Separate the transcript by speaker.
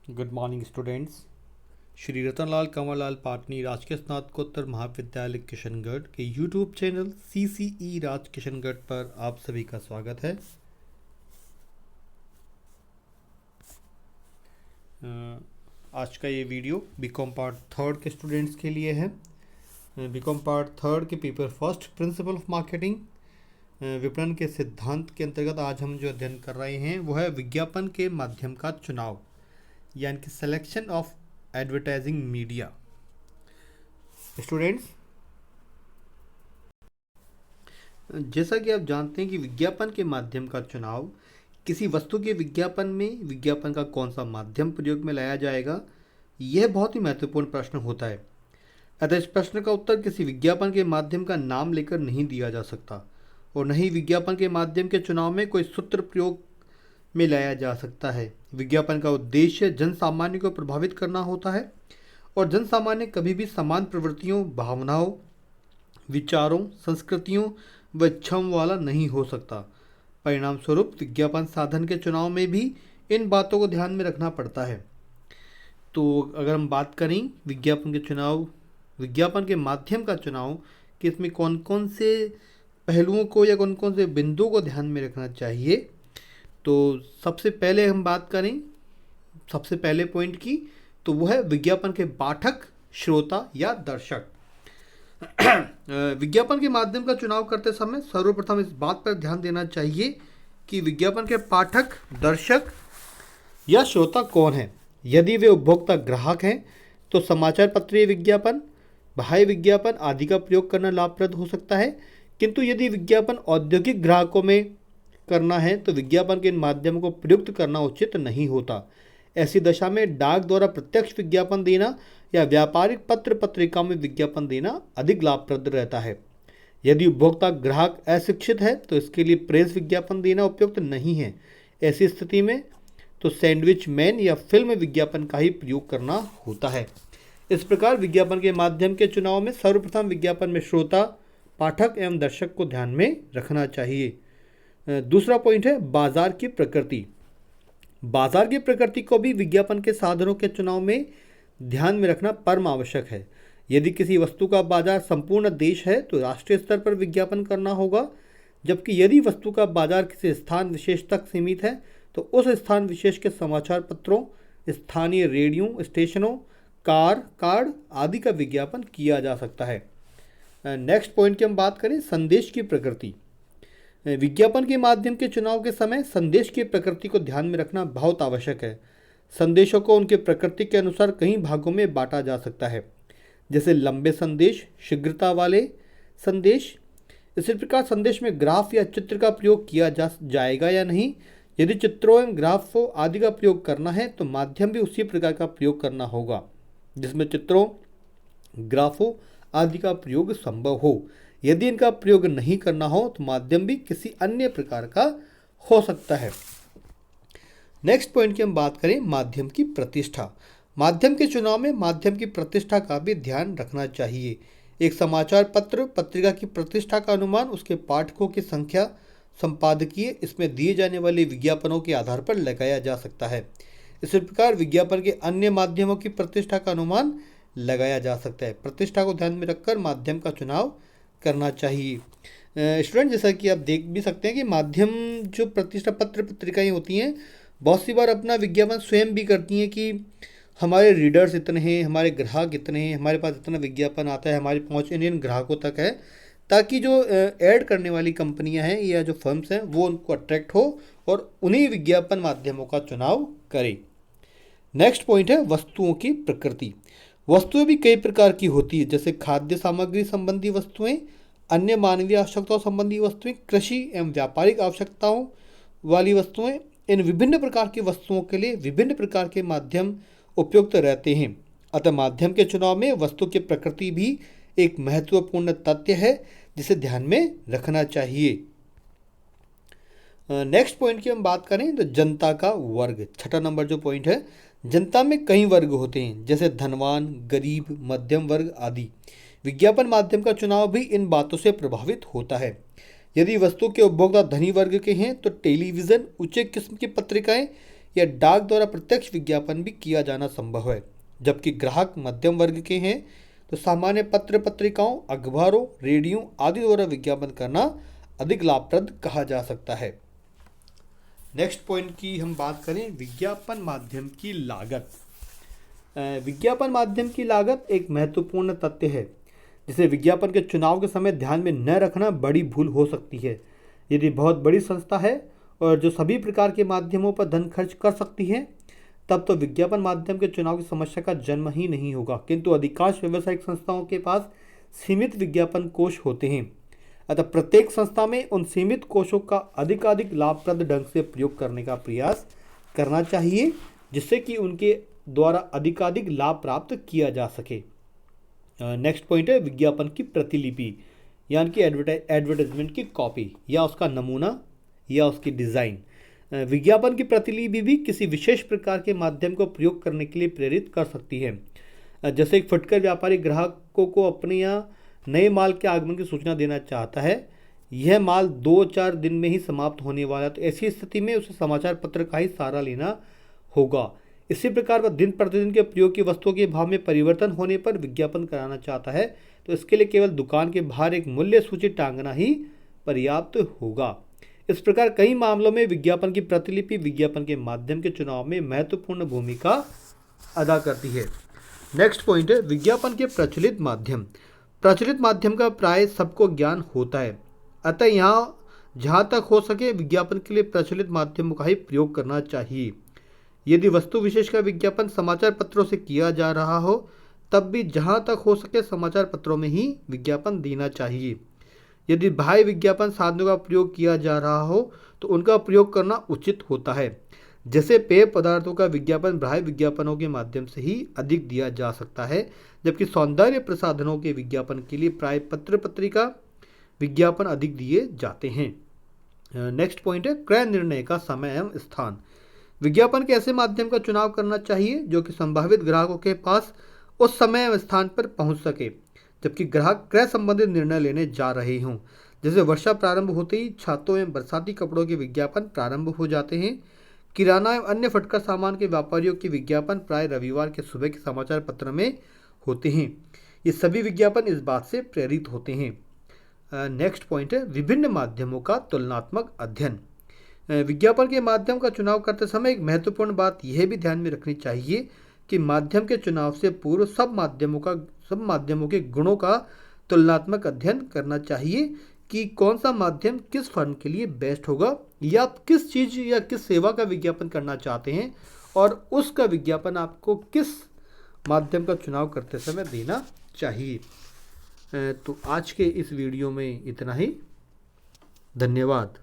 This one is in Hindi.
Speaker 1: Good morning students. Shri Ratanlal Kanwarlal Patni राजकीय स्नातकोत्तर महाविद्यालय किशनगढ़ के YouTube channel CCE Raj Kishangarh पर आप सभी का स्वागत है। आज का ये वीडियो बीकॉम पार्ट थर्ड के स्टूडेंट्स के लिए है। बीकॉम पार्ट थर्ड के paper first principle of marketing विपणन के सिद्धांत के अंतर्गत आज हम जो अध्ययन कर रहे हैं वो है विज्ञापन के माध्यम का चुनाव, यानी कि selection of advertising media. Students, जैसा कि आप जानते हैं कि विज्ञापन के माध्यम का चुनाव, किसी वस्तु के विज्ञापन में विज्ञापन का कौन सा माध्यम प्रयोग में लाया जाएगा, यह बहुत ही महत्वपूर्ण प्रश्न होता है। अतः इस प्रश्न का उत्तर किसी विज्ञापन के माध्यम का नाम लेकर नहीं दिया जा सकता और न ही विज्ञापन के माध्यम के चुनाव में कोई सूत्र प्रयोग में लाया जा सकता है। विज्ञापन का उद्देश्य जन सामान्य को प्रभावित करना होता है और जन सामान्य कभी भी समान प्रवृत्तियों, भावनाओं, विचारों, संस्कृतियों व इच्छाओं वाला नहीं हो सकता। परिणाम स्वरूप विज्ञापन साधन के चुनाव में भी इन बातों को ध्यान में रखना पड़ता है। तो अगर हम बात करें विज्ञापन के चुनाव, विज्ञापन के माध्यम का चुनाव कि इसमें कौन कौन से पहलुओं को या कौन कौन से बिंदुओं को ध्यान में रखना चाहिए, तो सबसे पहले हम बात करें सबसे पहले पॉइंट की, तो वो है विज्ञापन के पाठक, श्रोता या दर्शक। विज्ञापन के माध्यम का चुनाव करते समय सर्वप्रथम इस बात पर ध्यान देना चाहिए कि विज्ञापन के पाठक, दर्शक या श्रोता कौन है। यदि वे उपभोक्ता ग्राहक हैं तो समाचार पत्रीय विज्ञापन, बाह्य विज्ञापन आदि का प्रयोग करना लाभप्रद हो सकता है, किंतु यदि विज्ञापन औद्योगिक ग्राहकों में करना है तो विज्ञापन के इन माध्यमों को प्रयुक्त करना उचित नहीं होता। ऐसी दशा में डाक द्वारा प्रत्यक्ष विज्ञापन देना या व्यापारिक पत्र पत्रिका में विज्ञापन देना अधिक लाभप्रद रहता है। यदि उपभोक्ता ग्राहक अशिक्षित है तो इसके लिए प्रेस विज्ञापन देना उपयुक्त नहीं है। ऐसी स्थिति में तो सैंडविच मैन या फिल्म विज्ञापन का ही प्रयोग करना होता है। इस प्रकार विज्ञापन के माध्यम के चुनाव में सर्वप्रथम विज्ञापन में श्रोता, पाठक एवं दर्शक को ध्यान में रखना चाहिए। दूसरा पॉइंट है बाजार की प्रकृति। बाजार की प्रकृति को भी विज्ञापन के साधनों के चुनाव में ध्यान में रखना परम आवश्यक है। यदि किसी वस्तु का बाजार संपूर्ण देश है तो राष्ट्रीय स्तर पर विज्ञापन करना होगा, जबकि यदि वस्तु का बाजार किसी स्थान विशेष तक सीमित है तो उस स्थान विशेष के समाचार पत्रों, स्थानीय रेडियो स्टेशनों, कार कार्ड आदि का विज्ञापन किया जा सकता है। नेक्स्ट पॉइंट की हम बात करें संदेश की प्रकृति। विज्ञापन के माध्यम के चुनाव के समय संदेश की प्रकृति को ध्यान में रखना बहुत आवश्यक है। संदेशों को उनके प्रकृति के अनुसार कई भागों में बांटा जा सकता है, जैसे लंबे संदेश, शीघ्रता वाले संदेश। इसी प्रकार संदेश में ग्राफ या चित्र का प्रयोग किया जाएगा या नहीं। यदि चित्रों एवं ग्राफों आदि का प्रयोग करना है तो माध्यम भी उसी प्रकार का प्रयोग करना होगा जिसमें चित्रों, ग्राफों आदि का प्रयोग संभव हो। यदि इनका प्रयोग नहीं करना हो तो माध्यम भी किसी अन्य प्रकार का हो सकता है। नेक्स्ट पॉइंट की हम बात करें माध्यम की प्रतिष्ठा। माध्यम के चुनाव में माध्यम की प्रतिष्ठा का भी ध्यान रखना चाहिए। एक समाचार पत्र पत्रिका की प्रतिष्ठा का अनुमान उसके पाठकों की संख्या, संपादकीय, इसमें दिए जाने वाले विज्ञापनों के आधार पर लगाया जा सकता है। इसी प्रकार विज्ञापन के अन्य माध्यमों की प्रतिष्ठा का अनुमान लगाया जा सकता है। प्रतिष्ठा को ध्यान में रखकर माध्यम का चुनाव करना चाहिए। स्टूडेंट, जैसा कि आप देख भी सकते हैं कि माध्यम जो प्रतिष्ठा पत्र पत्रिकाएं होती हैं बहुत सी बार अपना विज्ञापन स्वयं भी करती हैं कि हमारे रीडर्स इतने हैं, हमारे ग्राहक इतने हैं, हमारे पास इतना विज्ञापन आता है, हमारी पहुंच इन ग्राहकों तक है, ताकि जो ऐड करने वाली कंपनियां हैं या जो फर्म्स हैं वो उनको अट्रैक्ट हो और उन्हीं विज्ञापन माध्यमों का चुनाव करें। नेक्स्ट पॉइंट है वस्तुओं की प्रकृति। वस्तुएं भी कई प्रकार की होती है, जैसे खाद्य सामग्री संबंधी वस्तुएं, अन्य मानवीय आवश्यकताओं संबंधी वस्तुएं, कृषि एवं व्यापारिक आवश्यकताओं वाली वस्तुएं। इन विभिन्न प्रकार की वस्तुओं के लिए विभिन्न प्रकार के माध्यम उपयुक्त रहते हैं। अतः माध्यम के चुनाव में वस्तु की प्रकृति भी एक महत्वपूर्ण तथ्य है जिसे ध्यान में रखना चाहिए। नेक्स्ट पॉइंट की हम बात करें तो जनता का वर्ग। छठा नंबर जो पॉइंट है, जनता में कई वर्ग होते हैं, जैसे धनवान, गरीब, मध्यम वर्ग आदि। विज्ञापन माध्यम का चुनाव भी इन बातों से प्रभावित होता है। यदि वस्तु के उपभोक्ता धनी वर्ग के हैं तो टेलीविज़न, उच्च किस्म की पत्रिकाएं या डाक द्वारा प्रत्यक्ष विज्ञापन भी किया जाना संभव है। जबकि ग्राहक मध्यम वर्ग के हैं तो सामान्य पत्र पत्रिकाओं, अखबारों, रेडियो आदि द्वारा विज्ञापन करना अधिक लाभप्रद कहा जा सकता है। नेक्स्ट पॉइंट की हम बात करें, विज्ञापन माध्यम की लागत। विज्ञापन माध्यम की लागत एक महत्वपूर्ण तथ्य है जिसे विज्ञापन के चुनाव के समय ध्यान में न रखना बड़ी भूल हो सकती है। यदि बहुत बड़ी संस्था है और जो सभी प्रकार के माध्यमों पर धन खर्च कर सकती है, तब तो विज्ञापन माध्यम के चुनाव की समस्या का जन्म ही नहीं होगा। किंतु अधिकांश व्यावसायिक संस्थाओं के पास सीमित विज्ञापन कोष होते हैं, अतः प्रत्येक संस्था में उन सीमित कोषों का अधिकाधिक लाभप्रद ढंग से प्रयोग करने का प्रयास करना चाहिए, जिससे कि उनके द्वारा अधिकाधिक लाभ प्राप्त किया जा सके। नेक्स्ट पॉइंट है विज्ञापन की प्रतिलिपि, यानी कि एडवर्टाइजमेंट की कॉपी या उसका नमूना या उसकी डिज़ाइन। विज्ञापन की प्रतिलिपि भी किसी विशेष प्रकार के माध्यम को प्रयोग करने के लिए प्रेरित कर सकती है। जैसे एक फुटकर व्यापारी ग्राहकों को अपने यहाँ नए माल के आगमन की सूचना देना चाहता है, यह माल 2-4 दिन में ही समाप्त होने वाला है, तो ऐसी स्थिति में उसे समाचार पत्र का ही सहारा लेना होगा। इसी प्रकार वह दिन प्रतिदिन के प्रयोग की वस्तुओं के भाव में परिवर्तन होने पर विज्ञापन कराना चाहता है, तो इसके लिए केवल दुकान के बाहर एक मूल्य सूची टांगना ही पर्याप्त होगा। इस प्रकार कई मामलों में विज्ञापन की प्रतिलिपि विज्ञापन के माध्यम के चुनाव में महत्वपूर्ण भूमिका अदा करती है। नेक्स्ट पॉइंट है विज्ञापन के प्रचलित माध्यम। प्रचलित माध्यम का प्राय सबको ज्ञान होता है, अतः यहाँ जहाँ तक हो सके विज्ञापन के लिए प्रचलित माध्यमों का ही प्रयोग करना चाहिए। यदि वस्तु विशेष का विज्ञापन समाचार पत्रों से किया जा रहा हो, तब भी जहाँ तक हो सके समाचार पत्रों में ही विज्ञापन देना चाहिए। यदि बाह्य विज्ञापन साधनों का प्रयोग किया जा रहा हो तो उनका प्रयोग करना उचित होता है। जैसे पेय पदार्थों का विज्ञापन बाह्य विज्ञापनों के माध्यम से ही अधिक दिया जा सकता है, जबकि सौंदर्य प्रसाधनों के विज्ञापन के लिए प्राय पत्र पत्रिका विज्ञापन अधिक दिए जाते हैं। नेक्स्ट पॉइंट है क्रय निर्णय का समय एवं स्थान। विज्ञापन के ऐसे माध्यम का चुनाव करना चाहिए जो कि संभावित ग्राहकों के पास उस समय एवं स्थान पर पहुंच सके जबकि ग्राहक क्रय संबंधित निर्णय लेने जा रहे हों। जैसे वर्षा प्रारंभ होते ही छातों एवं बरसाती कपड़ों के विज्ञापन प्रारंभ हो जाते हैं। किराना एवं अन्य फुटकर सामान के व्यापारियों के विज्ञापन प्राय रविवार के सुबह के समाचार पत्र में होते हैं। ये सभी विज्ञापन इस बात से प्रेरित होते हैं। नेक्स्ट पॉइंट है विभिन्न माध्यमों का तुलनात्मक अध्ययन। विज्ञापन के माध्यम का चुनाव करते समय एक महत्वपूर्ण बात यह भी ध्यान में रखनी चाहिए कि माध्यम के चुनाव से पूर्व सब माध्यमों के गुणों का तुलनात्मक अध्ययन करना चाहिए कि कौन सा माध्यम किस फर्म के लिए बेस्ट होगा या आप किस चीज़ या किस सेवा का विज्ञापन करना चाहते हैं और उसका विज्ञापन आपको किस माध्यम का चुनाव करते समय देना चाहिए। तो आज के इस वीडियो में इतना ही। धन्यवाद।